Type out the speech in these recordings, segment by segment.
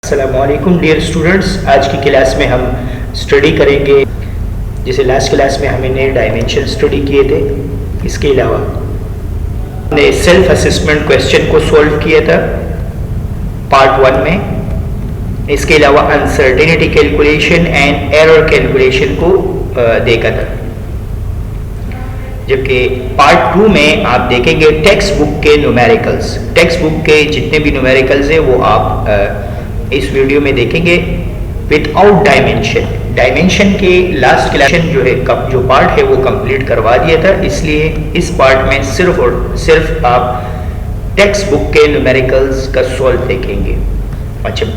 अस्सलामुअलैकुम dear students, आज की क्लास में हम स्टडी करेंगे। जैसे लास्ट क्लास में हमने डायमेंशन स्टडी किए थे, इसके अलावा हमने सेल्फ असेसमेंट क्वेश्चन को सॉल्व किया था पार्ट 1 में। इसके अलावा uncertainty calculation and error calculation को देखा था। जबकि पार्ट 2 में आप देखेंगे टेक्स्ट बुक के न्यूमेरिकल्स। टेक्स्ट बुक के जितने भी न्यूमेरिकल्स हैं वो आप इस वीडियो में देखेंगे विदाउट डायमेंशन। डायमेंशन के लास्ट क्लास जो है जो पार्ट है वो कंप्लीट करवा दिया था, इसलिए इस पार्ट में सिर्फ और सिर्फ आप टेक्स्ट बुक के न्यूमेरिकल्स का सॉल्व देखेंगे। अच्छा,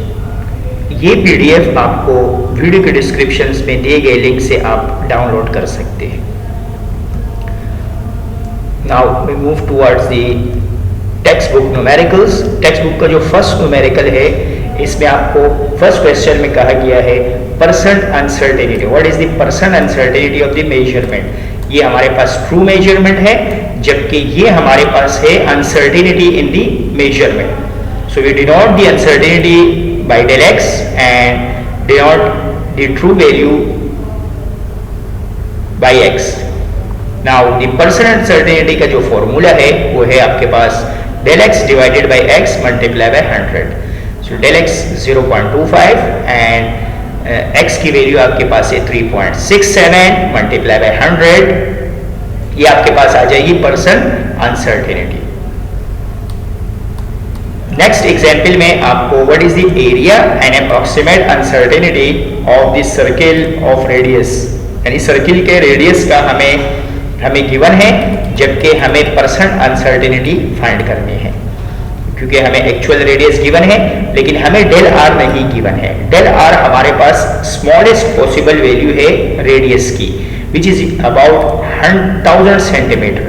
ये पीडीएफ आपको वीडियो के डिस्क्रिप्शन में दिए गए लिंक से आप डाउनलोड कर सकते हैं। Now we move towards the textbook numericals. Text book का जो फर्स्ट न्यूमेरिकल है, इसमें आपको फर्स्ट क्वेश्चन में कहा गया है percent uncertainty. What is the percent uncertainty of the measurement. ये हमारे पास ट्रू मेजरमेंट है, जबकि ये हमारे पास है uncertainty in the measurement. So we denote the uncertainty by del x and denote the true value by x। Now the percent uncertainty का जो फॉर्मूला है वो है आपके पास del x divided by x multiply by 100। सो del x 0.25 and x की value आपके पास है 3.67 मल्टीप्लाई बाय 100। ये आपके पास आ जाएगी परसेंट अनसर्टेनिटी। नेक्स्ट एग्जाम्पल में आपको what is the area and approximate uncertainty of the circle of radius, यानी सर्किल के रेडियस का हमें गिवन है, जबकि हमें परसेंट अनसर्टेनिटी फाइंड करनी है। क्योंकि हमें एक्चुअल रेडियस गिवन है, लेकिन हमें del r नहीं गिवन है। del r हमारे पास स्मॉलेस्ट पॉसिबल वैल्यू है रेडियस की, विच इज अबाउट 1000 सेंटीमीटर,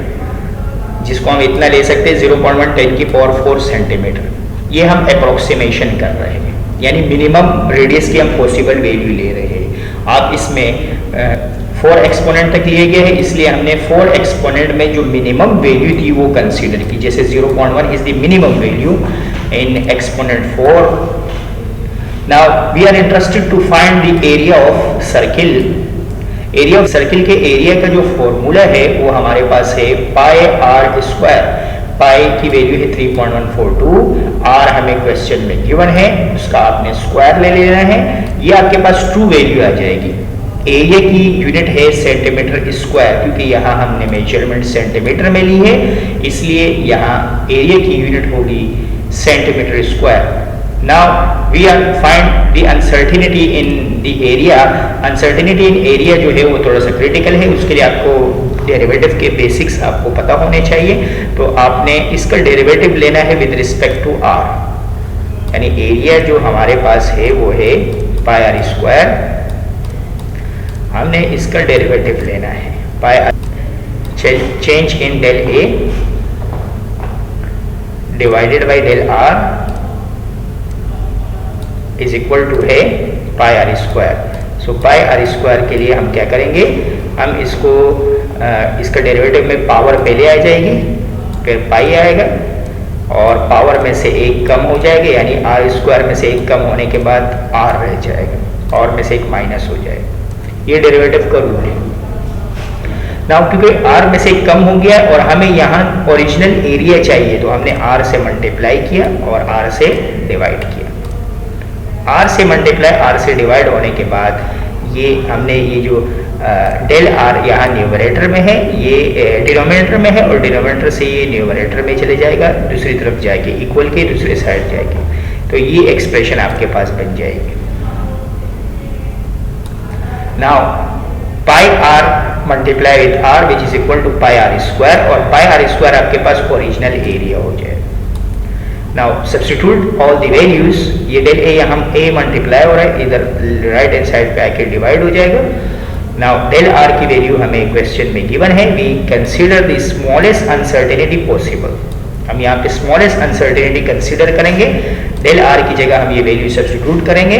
जिसको हम इतना ले सकते हैं 0.1 10 की पावर 4 सेंटीमीटर। ये हम अप्रोक्सीमेशन कर रहे हैं, यानी मिनिमम रेडियस की हम पॉसिबल वैल्यू ले रहे हैं। आप इसमें 4 एक्सपोनेंट तक लिए गए हैं, इसलिए हमने 4 एक्सपोनेंट में जो मिनिमम वैल्यू थी वो कंसीडर की। जैसे 0.1 is the minimum value in exponent 4। Now we are interested to find the area of circle. Area of circle के एरिया का जो फॉर्मूला है वो हमारे पास है पाई आर स्क्वायर। पाई की वैल्यू है 3.142, आर हमें क्वेश्चन में गिवन है, उसका आपने स्क्वायर ले लेना है। ये आपके पास ट्रू वैल्यू आ जाएगी। एरिया की यूनिट है सेंटीमीटर स्क्वायर, क्योंकि यहाँ हमने मेजरमेंट सेंटीमीटर में ली है, इसलिए यहाँ एरिया की यूनिट होगी centimetre square. Now we are find the uncertainty in the area. Uncertainty in area जो है वो थोड़ा सा क्रिटिकल है, उसके लिए आपको डेरिवेटिव के बेसिक्स आपको पता होने चाहिए। तो आपने इसका डेरिवेटिव लेना है विद रिस्पेक्ट टू आर, यानी एरिया जो हमारे पास है वो है पाई आर स्क्वायर। हमने इसका डेरिवेटिव लेना है pi change in del a divided by del r is equal to है pi r square. So pi r square के लिए हम क्या करेंगे, हम इसको इसका डेरिवेटिव में पावर पहले आ जाएगी, फिर पाई आएगा और पावर में से एक कम हो जाएगा, यानी आर स्क्वायर में से एक कम होने के बाद आर रह जाएगा और में से एक माइनस हो जाएगा। ये डेरिवेटिव का रूल है। नाउ क्योंकि r में से कम हो गया और हमें यहाँ ओरिजिनल एरिया चाहिए, तो हमने r से मल्टीप्लाई किया और r से डिवाइड किया। r से मल्टीप्लाई r से डिवाइड होने के बाद ये हमने ये जो del r यहाँ न्यूमरेटर में है, ये डिनोमिनेटर में है, और डिनोमिनेटर से ये न्यूमरेटर में चले जाएगा, दूसरी तरफ जाएगी, इक्वल के दूसरे साइड जाएगी, तो ये एक्सप्रेशन आपके पास बन जाएगी। Now pi r multiply with r which is equal to pi r square, और pi r square आपके पास ओरिजिनल एरिया हो जाए। Now substitute all the values। ये del a यहाँ a मल्टीप्लाई हो रहा है, इधर राइट हैंड साइड पे आके डिवाइड हो जाएगा। Now del r की वैल्यू हमें क्वेश्चन में गिवन है। We consider the smallest uncertainty possible। हम यहाँ पे स्मॉलेस्ट अनसर्टेनिटी कंसीडर करेंगे। del r की जगह हम ये वैल्यू सब्स्टिट्यूट करेंगे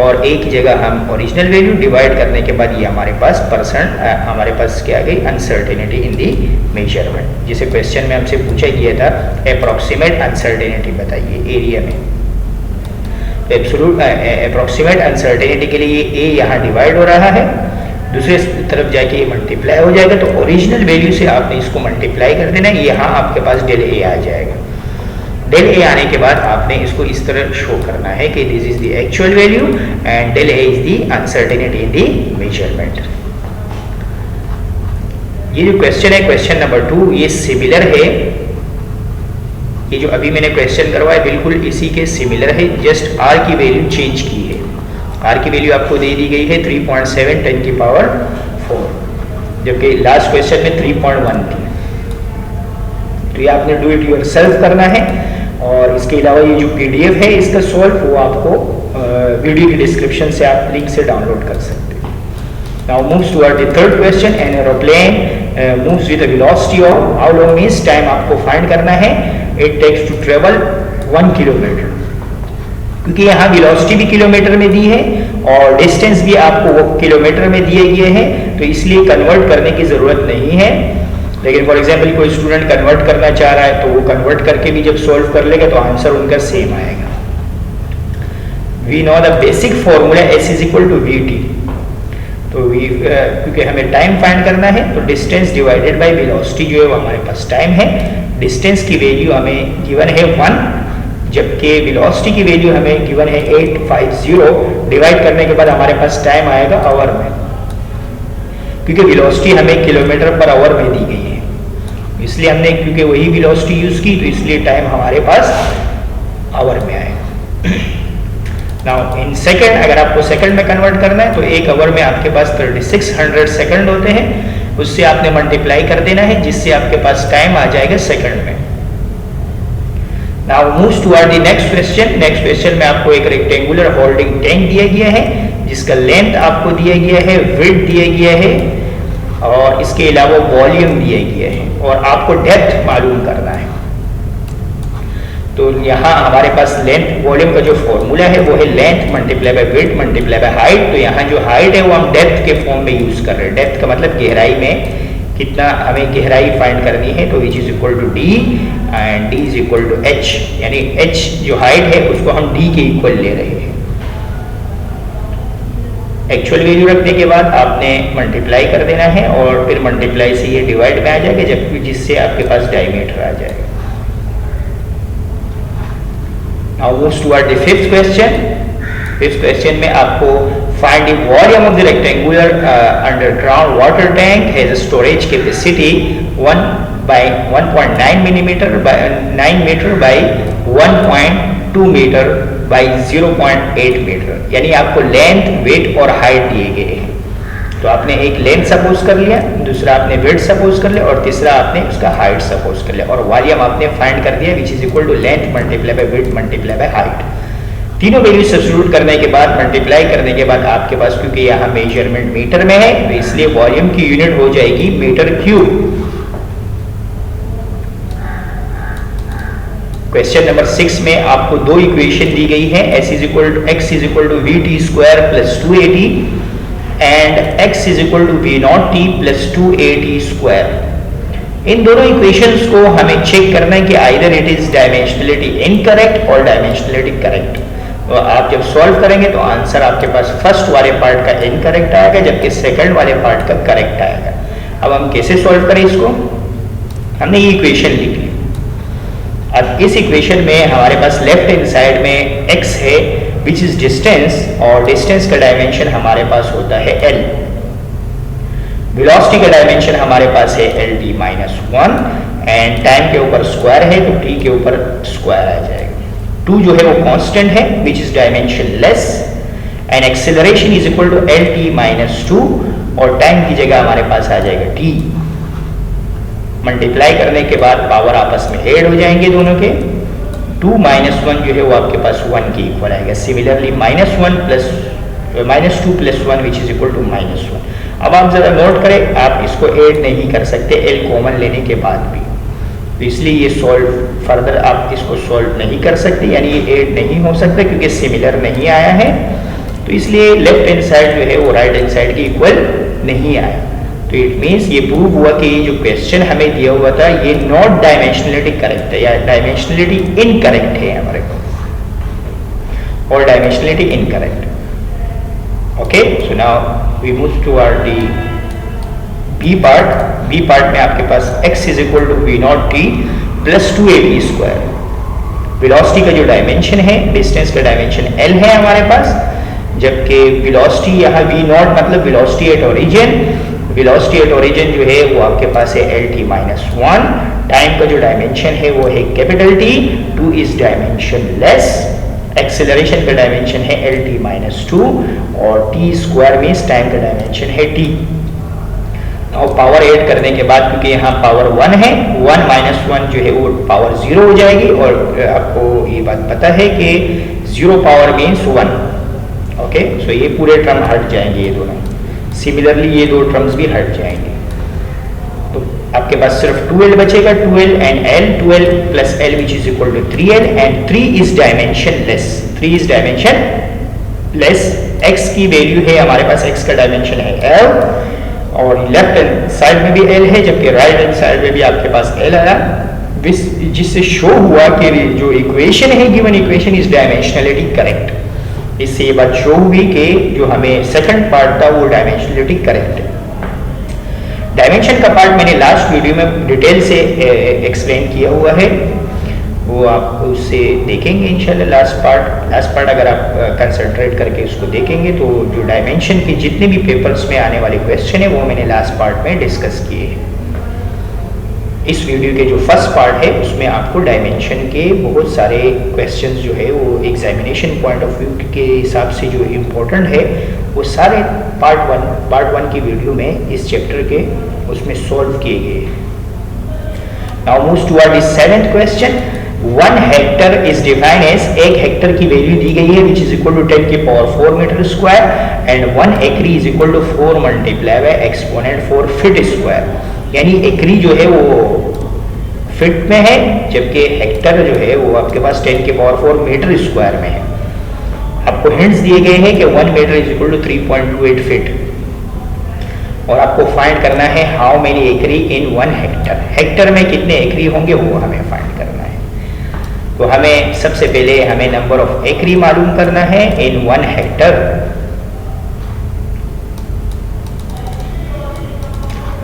और a की जगह हम ओरिजिनल वैल्यू डिवाइड करने के बाद ये हमारे पास हमारे पास क्या आ गई, अनसर्टेनिटी इन दी मेजरमेंट। जिसे क्वेश्चन में हमसे पूछा गया था अप्रोक्सीमेट अनसर्टेनिटी बताइए एरिया में। एब्सोल्यूट अप्रोक्सीमेट अनसर्टेनिटी के लिए ए यहाँ डिवाइड हो रहा है, दूसरे तरफ जाके ये मल्टीप्लाई हो जाएगा, तो ओरिजिनल वैल्यू से आपने इसको मल्टीप्लाई कर देना है, यहाँ आपके पास डेल ए आ जाएगा। डेल ए आने के बाद आपने इसको इस तरह शो करना है कि this is the actual value and del A is the uncertainty in the measurement. ये जो क्वेश्चन है क्वेश्चन नंबर 2, ये सिमिलर है, ये जो अभी मैंने क्वेश्चन करवाया बिल्कुल इसी के सिमिलर है, जस्ट आर की वैल्यू चेंज की है। आर की वैल्यू आपको दे दी गई है 3.7 10 की पावर 4, जबकि लास्ट क्वेश्चन में 3.1 थी। तो ये आपने डू इट योरसेल्फ करना है, और इसके अलावा ये जो पीडीएफ है इसका सॉल्व वो आपको वीडियो की डिस्क्रिप्शन से आप लिंक से डाउनलोड कर सकते हैं। Now moves toward the third question, an aeroplane moves with a velocity of how long means time आपको फाइंड करना है, it takes to travel 1 kilometre, क्योंकि यहाँ वेलोसिटी भी किलोमीटर में दी है और डिस्टेंस भी आपको वो किलोमीटर में दिए गए हैं, तो इसलिए कन्वर्ट करने की जरूरत नहीं है। लेकिन फॉर एग्जांपल कोई स्टूडेंट कन्वर्ट करना चाह रहा है तो वो कन्वर्ट करके भी जब सॉल्व कर लेगा तो आंसर उनका सेम आएगा। We know the basic formula S is equal to VT, तो क्योंकि हमें टाइम फाइंड करना है तो डिस्टेंस डिवाइडेड बाय वेलोसिटी जो है वो हमारे पास टाइम है। डिस्टेंस की वैल्यू हमें गिवन है 1, जबकि वेलोसिटी की वैल्यू हमें गिवन है 850। डिवाइड करने के बाद हमारे पास टाइम आएगा आवर में, क्योंकि वेलोसिटी हमें किलोमीटर पर आवर में दी गई है, इसलिए हमने क्योंकि वही वेलोसिटी यूज की तो इसलिए टाइम हमारे पास आवर में आएगा। नाउ इन सेकंड, अगर आपको सेकंड में कन्वर्ट करना है तो एक आवर में आपके पास 3600 सेकंड होते हैं, उससे आपने मल्टीप्लाई कर देना है जिससे आपके पास टाइम आ जाएगा सेकंड में। Now moves toward the next question. Next question में आपको एक रेक्टेंगुलर होल्डिंग टैंक दिया गया है जिसका लेंथ आपको दिया गया है, विड्थ दिया गया है और इसके अलावा वॉल्यूम दिया गया है और आपको डेप्थ मालूम करना है। तो यहाँ हमारे पास लेंथ वॉल्यूम का जो फॉर्मूला है वो है length multiply bye width multiply by height. तो यहाँ जो हाइट है वो हम डेप्थ के फॉर्म में यूज कर रहे हैं। डेप्थ का मतलब गहराई में कितना हमें गहराई फाइंड करनी है, तो which is equal to D and D is equal to H, यानी एच जो हाइट है उसको हम डी के इक्वल ले रहे हैं। एक्चुअल वैल्यू रखने के बाद आपने मल्टीप्लाई कर देना है और फिर मल्टीप्लाई से ये डिवाइड में आ जाएगा, जबकि जिससे आपके पास डायमीटर आ जाएगा। Now moves toward the fifth question. Fifth question में आपको find the volume of the rectangular underground water tank has a storage capacity 1 by 1.9 millimeter by 9 meter by 1.2 meter by 0.8 meter, यानी आपको लेंथ, वेट और height दिए गए हैं। तो आपने एक लेंथ सपोज कर लिया, दूसरा आपने वेट सपोज कर लिया और तीसरा आपने उसका हाइट सपोज कर लिया और वॉल्यूम आपने फाइंड कर दिया which is equal to length multiply by weight multiply by height. तीनों वैल्यू सब्स्टिट्यूट करने के बाद मल्टीप्लाई करने के बाद आपके पास, क्योंकि यहाँ मेजरमेंट मीटर में है तो इसलिए वॉल्यूम की यूनिट हो जाएगी मीटर क्यूब। क्वेश्चन नंबर 6 में आपको दो इक्वेशन दी गई है, x is equal to VT square plus 2AT and x is equal to V0T plus 2AT square. इन दोनों इक्वेशंस को हमें चेक करना है कि either it is dimensionality incorrect और डायमेंशनलिटी करेक्ट। तो आप जब सॉल्व करेंगे तो आंसर आपके पास फर्स्ट वाले पार्ट का इनकरेक्ट आएगा जबकि सेकंड वाले पार्ट का करेक्ट आएगा। अब हम कैसे सॉल्व करें इसको, हमने ये इक्वेशन लिख ली। अब इस इक्वेशन में हमारे पास लेफ्ट हैंड साइड में x है विच इज डिस्टेंस और डिस्टेंस का डायमेंशन हमारे पास होता है l। वेलोसिटी का डायमेंशन हमारे पास है lt माइनस 1 एंड टाइम के ऊपर स्क्वायर है तो t के ऊपर स्क्वायर आ जाएगा। 2 जो है वो कांस्टेंट है which is dimensionless and acceleration is equal to lt minus 2 और टाइम की जगह हमारे पास आ जाएगा t। मल्टीप्लाई करने के बाद पावर आपस में ऐड हो जाएंगे दोनों के। 2 माइनस 1 जो है वो आपके पास 1 के इक्वल आएगा। Similarly minus 2 plus 1 which is equal to minus 1। अब आप जरा नोट करें, आप इसको ऐड नहीं कर सकते l कॉमन लेने के बाद भी, तो इसलिए ये सॉल्व फर्दर आप इसको सॉल्व नहीं कर सकते, यानी ये ऐड नहीं हो सकता क्योंकि सिमिलर नहीं आया है। तो इसलिए लेफ्ट हैंड साइड जो है वो राइट हैंड साइड के इक्वल नहीं आया। तो इट मीन्स ये प्रूव हुआ कि ये जो क्वेश्चन हमें दिया हुआ था ये नॉट डायमेंशनलिटी करेक्ट है या डायमेंशनलिटी इनकरेक्ट है हमारे को। or dimensionality incorrect. Okay, so now we move toward the B part. B part में आपके पास x is equal to v naught t plus 2ab square. Velocity का जो डायमेंशन है, डिस्टेंस का डायमेंशन l है हमारे पास, जबकि वेलोसिटी यहाँ v नॉट मतलब velocity at origin, velocity at origin जो है वो आपके पास है lt माइनस 1. टाइम का जो डायमेंशन है वो है capital T, 2 is dimension less. Acceleration का डायमेंशन है lt माइनस 2 और t स्क्वायर मीन्स टाइम का डायमेंशन है t. और पावर ऐड करने के बाद, क्योंकि यहाँ पावर 1 है, 1 माइनस 1 जो है वो पावर 0 हो जाएगी, और आपको ये बात पता है कि 0 पावर मीन्स 1. ओके, सो ये पूरे टर्म हट जाएंगे, ये दोनों. सिमिलरली ये दो टर्म्स भी हट जाएंगे. तो आपके पास सिर्फ 2l बचेगा, 2l and l, 2l plus l which is equal to 3l and 3 is dimensionless. 3 is dimensionless. x की वैल्यू है हमारे पास, x का डायमेंशन है l, और लेफ्ट हैंड साइड में भी l है, जबकि राइट हैंड साइड में भी आपके पास l आया, जिससे शो हुआ कि जो इक्वेशन है, given equation is dimensionality correct. इससे ये बात शो हुई कि जो हमें सेकंड पार्ट था वो डायमेंशनलिटी करेक्ट है. डायमेंशन का पार्ट मैंने लास्ट वीडियो में डिटेल से एक्सप्लेन किया हुआ है, वो आप उससे देखेंगे इंशाल्लाह. लास्ट पार्ट अगर आप कंसंट्रेट करके उसको देखेंगे तो जो डायमेंशन के जितने भी पेपर्स में आने वाले क्वेश्चन है वो मैंने लास्ट पार्ट में डिस्कस किए हैं. इस वीडियो के जो फर्स्ट पार्ट है उसमें आपको डायमेंशन के बहुत सारे क्वेश्चंस जो है वो एग्जामिनेशन पॉइंट ऑफ व्यू के हिसाब से जो इम्पोर्टेंट है वो सारे पार्ट वन की वीडियो में इस चैप्टर के उसमें सॉल्व किए गए. Now move toward the seventh question. 1 hectare is defined as, 1 hectare की वैल्यू दी गई है विच इज इक्वल टू 10 की power 4 metre square and 1 acre is equal to 4 multiply by exponent 4 feet square. यानी एकरी जो है वो फीट में है, जबकि हेक्टर जो है वो आपके पास 10 की पावर 4 मीटर स्क्वायर में है. आपको हिंट्स दिए गए हैं कि 1 metre is equal to 3.28 feet, और आपको फाइंड करना है हाउ मेनी एकरी इन 1 हेक्टर. हेक्टर में कितने एकरी होंगे वो हमें फाइंड करना है. तो हमें सबसे पहले हमें नंबर ऑफ एकरी मालूम करना है इन 1 हेक्टर.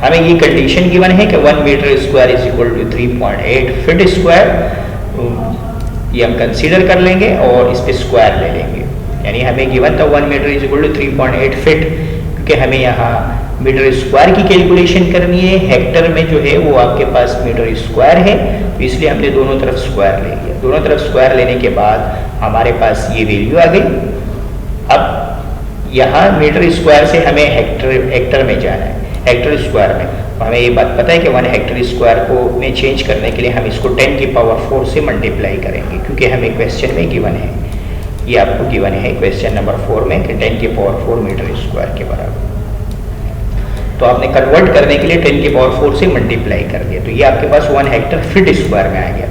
हमें ये कंडीशन गिवन है कि 1 metre square is equal to 3.8 feet square. ये हम कंसीडर कर लेंगे और इस पे स्क्वायर ले लेंगे. यानी हमें गिवन था 1 metre is equal to 3.8 feet, क्योंकि हमें यहाँ मीटर स्क्वायर की कैलकुलेशन करनी है. हेक्टर में जो है वो आपके पास मीटर स्क्वायर है, तो इसलिए हमने दोनों तरफ स्क्वायर ले लिया. दोनों तरफ स्क्वायर लेने के बाद हमारे पास ये वैल्यू आ गई. अब यहाँ मीटर स्क्वायर से हमें हेक्टर में जाना है, हेक्टर स्क्वायर में. तो हमें ये बात पता है कि 1 हेक्टर स्क्वायर को में चेंज करने के लिए हम इसको 10 की पावर 4 से मल्टीप्लाई करेंगे, क्योंकि हमें क्वेश्चन में गिवन है, ये आपको गिवन है क्वेश्चन नंबर 4 में कि 10 की पावर 4 मीटर स्क्वायर के बराबर. तो आपने कन्वर्ट करने के लिए 10 की पावर 4 से मल्टीप्लाई कर दिया, तो ये आपके पास 1 हेक्टर फीट स्क्वायर में आ गया.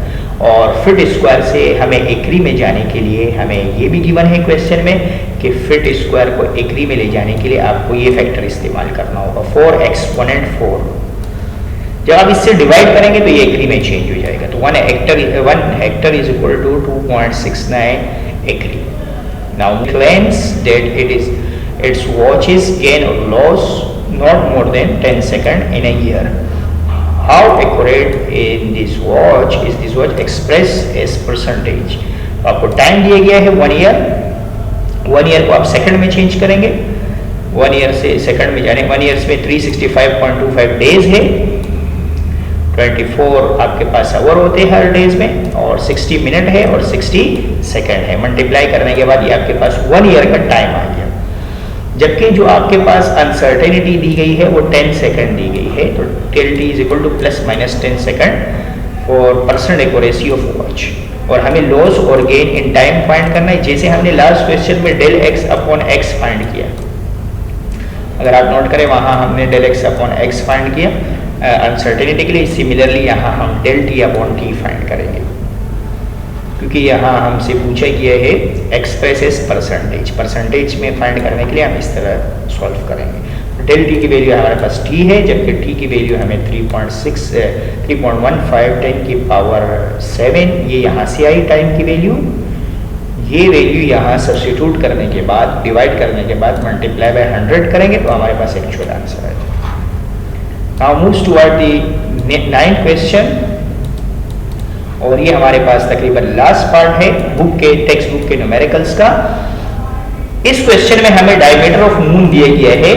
और फीट स्क्वायर से हमें एकरी में जाने के लिए हमें ये भी गिवन है क्वेश्चन में कि फीट स्क्वायर को एकरी में ले जाने के लिए आपको ये फैक्टर इस्तेमाल करना होगा, 4 एक्सपोनेंट 4. जब आप इससे डिवाइड करेंगे तो ये एकरी में चेंज हो जाएगा. तो 1 हेक्टर इज इक्वल टू 2.69 एकरी. Now claims that its watches gain or loss not more than 10 seconds in a year. How accurate in this watch is this watch expressed as percentage? आपको time दिया गया है 1 year. 1 year को आप second में change करेंगे. 1 year से second में जाने, 1 ईयर्स में 365.25 डेज है, 24 आपके पास आवर होते हैं हर डेज में, और 60 मिनट है और 60 सेकंड है. मल्टीप्लाई करने के बाद ये आपके पास 1 ईयर का टाइम आ गया. जबकि जो आपके पास अनसर्टेनिटी दी गई है वो 10 सेकंड दी गई है. तो del T is equal to plus minus 10 second for percent accuracy of watch. और हमें लॉस और गेन इन टाइम फाइंड करना है, जैसे हमने लास्ट क्वेश्चन में del X upon X find किया. अगर आप नोट करें वहाँ हमने del X upon X find किया अनसर्टेनिटी के लिए. सिमिलरली यहाँ हम del T upon T find करेंगे, क्योंकि यहाँ हमसे पूछा गया है एक्सप्रेस एज परसेंटेज. परसेंटेज में फाइंड करने के लिए हम इस तरह सॉल्व करेंगे. डेल टी की वैल्यू हमारे पास टी है, जबकि टी की वैल्यू हमें 3.15 10 की पावर 7 ये यहाँ से आई टाइम की वैल्यू. ये वैल्यू यहाँ सब्स्टिट्यूट करने के बाद, डिवाइड करने के बाद मल्टीप्लाई बाय 100 करेंगे तो हमारे पास एक्चुअल आंसर आ जाएगा। Now moves toward the 9th question, और ये हमारे पास तकरीबन लास्ट पार्ट है बुक के, टेक्स्ट बुक के न्यूमेरिकल्स का। इस क्वेश्चन में हमें डायमीटर ऑफ मून दिया गया है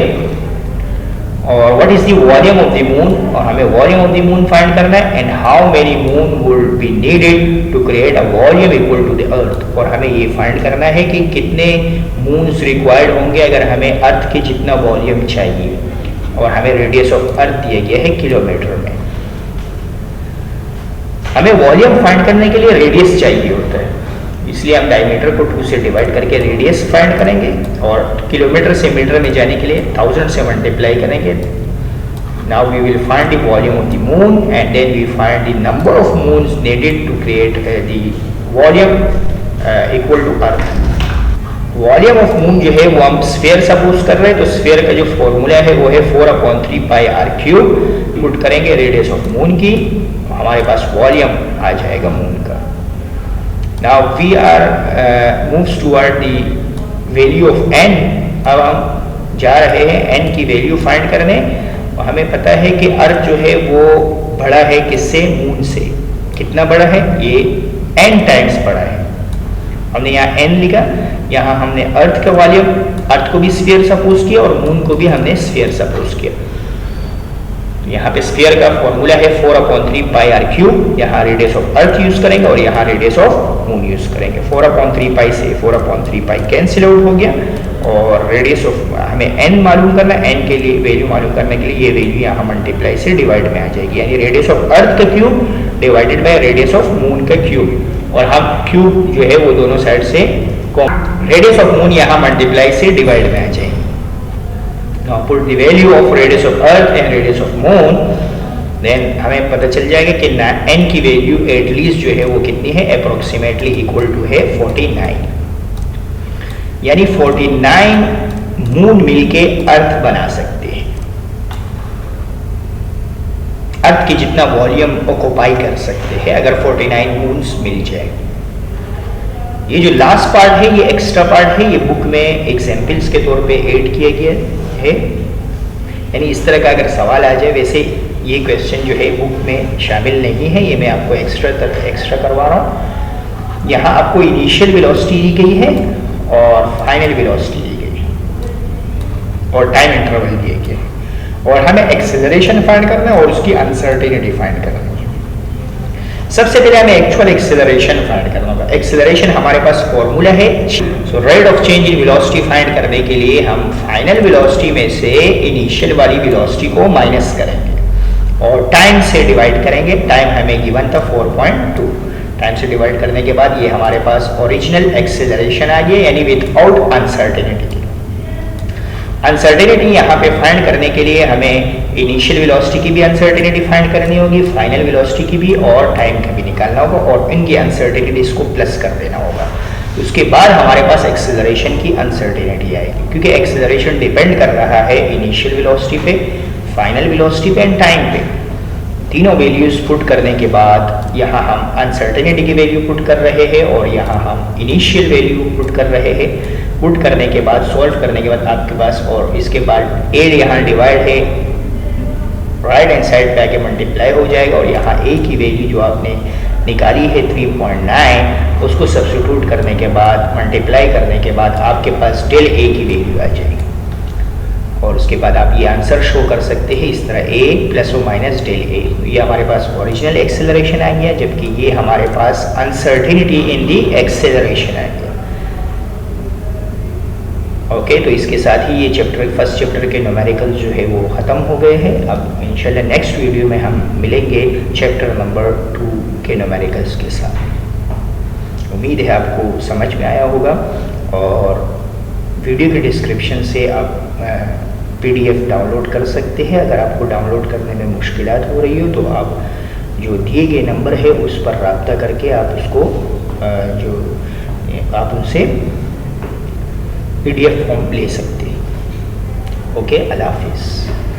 और what is the volume of the moon, और हमें volume of the moon find करना है, and how many moon would be needed to create a volume equal to the earth, और हमें ये फाइंड करना है कि कितने मून्स रिक्वायर्ड होंगे अगर हमें अर्थ के जितना वॉल्यूम चाहिए, और हमें रेडियस ऑफ अर्थ दिया गया है किलोमीटर में। हमें वॉल्यूम फाइंड करने के लिए रेडियस चाहिए होता है, इसलिए हम डायमीटर को 2 से डिवाइड करके रेडियस फाइंड करेंगे, और किलोमीटर से मीटर में जाने के लिए 1000 से मल्टीप्लाई करेंगे। Now we will find the volume of the moon, and then we find the number of moons needed to create the volume equal to earth. Volume of moon जो है वो हम स्फीयर सपोज कर रहे हैं, तो sphere का जो फॉर्मूला है वो है 4/3 पाई r³ पुट करेंगे रेडियस ऑफ मून की, हमारे पास वॉल्यूम आ जाएगा मून का। Now we are moves toward the value of n। अब हम जा रहे हैं n की वैल्यू फाइंड करने, और हमें पता है कि अर्थ जो है वो बड़ा है किससे, मून से। कितना बड़ा है, ये n टाइम्स बड़ा है। हमने यहाँ n लिखा, यहाँ हमने अर्थ का वॉल्यूम, अर्थ को भी स्फीयर सपोज किया और मून को भी हमने स्फीयर सपोज किया। यहाँ पे स्फीयर का फॉर्मूला है 4/3 पाई r³, यहाँ रेडियस ऑफ अर्थ यूज करेंगे और यहाँ रेडियस ऑफ मून यूज करेंगे। 4/3 पाई से 4/3 पाई कैंसिल आउट हो गया, और रेडियस ऑफ हमें n मालूम करना, n के लिए वैल्यू मालूम करने के लिए ये वैल्यू यहाँ मल्टीप्लाई से डिवाइड में आ जाएगी, यानी रेडियस ऑफ अर्थ का cube divided by radius of moon का क्यूब, और हम क्यूब जो है वो दोनों साइड से रेडियस ऑफ मून यहाँ मल्टीप्लाई से डिवाइड में आ जाएगी। Now put the value of radius of earth and radius of moon, then हमें पता चल जाएगा कि n की वैल्यू एटलीस्ट जो है वो कितनी है, अप्रोक्सीमेटली इक्वल टू है 49, यानी 49 मून मिलके अर्थ बना सकते हैं, अर्थ की जितना वॉल्यूम ऑक्युपाई कर सकते हैं अगर 49 मून्स मिल जाए। ये जो लास्ट पार्ट है ये एक्स्ट्रा पार्ट है, ये बुक में एग्जाम्पल्स के तौर पे ऐड किया गया है, यानी इस तरह का अगर सवाल आ जाए, वैसे ये क्वेश्चन जो है बुक में शामिल नहीं है, ये मैं आपको एक्स्ट्रा करवा रहा हूँ। यहाँ आपको इनिशियल वेलोसिटी दी गई है और फाइनल वेलोसिटी दी गई है और टाइम इंटरवल दिए गए, और हमें एक्सेलरेशन फाइंड करना है और उसकी अनसर्टेनिटी फाइंड करना है। सबसे पहले हमें एक्चुअल एक्सेलरेशन फाइंड करना होगा। एक्सेलरेशन हमारे पास फॉर्मूला है, so rate of change in velocity find करने के लिए हम फाइनल वेलोसिटी में से इनिशियल वाली वेलोसिटी को माइनस करेंगे और टाइम से डिवाइड करेंगे। टाइम हमें गिवन था 4.2, टाइम से डिवाइड करने के बाद ये हमारे पास ओरिजिनल एक्सेलरेशन आ गया, यानी विदाउट अनसर्टेनिटी। अनसर्टेनिटी यहाँ पे फाइंड करने के लिए हमें इनिशियल वेलोसिटी की भी अनसर्टेनिटी फाइंड करनी होगी, फाइनल वेलोसिटी की भी, और टाइम का भी निकालना होगा, और इनकी अनसर्टेनिटीज को प्लस कर देना होगा। उसके बाद हमारे पास एक्सेलरेशन की अनसर्टेनिटी आएगी, क्योंकि एक्सेलरेशन डिपेंड कर रहा है इनिशियल वेलोसिटी पे, फाइनल वेलोसिटी पे एंड टाइम पे। तीनों वैल्यूज पुट करने के बाद यहाँ हम अनसर्टेनिटी की वैल्यू पुट कर रहे हैं और यहाँ हम इनिशियल वैल्यू पुट कर रहे हैं। पुट करने के बाद, सॉल्व करने के बाद आपके पास, और इसके बाद ए यहाँ डिवाइड है, राइट हैंड साइड पे आके मल्टीप्लाई हो जाएगा, और यहाँ ए की वैल्यू जो आपने निकाली है 3.9, उसको सब्स्टिट्यूट करने के बाद, मल्टीप्लाई करने के बाद आपके पास डेल ए की वैल्यू आ जाएगी, और उसके बाद आप ये आंसर शो कर सकते हैं इस तरह, ए plus O minus del A. ये हमारे पास ओरिजिनल एक्सेलरेशन आ गया, जबकि ये हमारे पास अनसर्टेनिटी इन दी एक्सेलरेशन आ गया। ओके, तो इसके साथ ही ये चैप्टर, फर्स्ट चैप्टर के न्यूमेरिकल्स जो है वो ख़त्म हो गए हैं। अब इंशाल्लाह नेक्स्ट वीडियो में हम मिलेंगे चैप्टर नंबर 2 के न्यूमेरिकल्स के साथ। उम्मीद है आपको समझ में आया होगा, और वीडियो के डिस्क्रिप्शन से आप PDF डाउनलोड कर सकते हैं। अगर आपको डाउनलोड करने में मुश्किलात हो रही हो तो आप जो दिए गए नंबर है उस पर रब्ता करके आप उसको आप उनसे PDF फॉर्म ले सकते हैं। ओके, अल्लाह हाफिज़।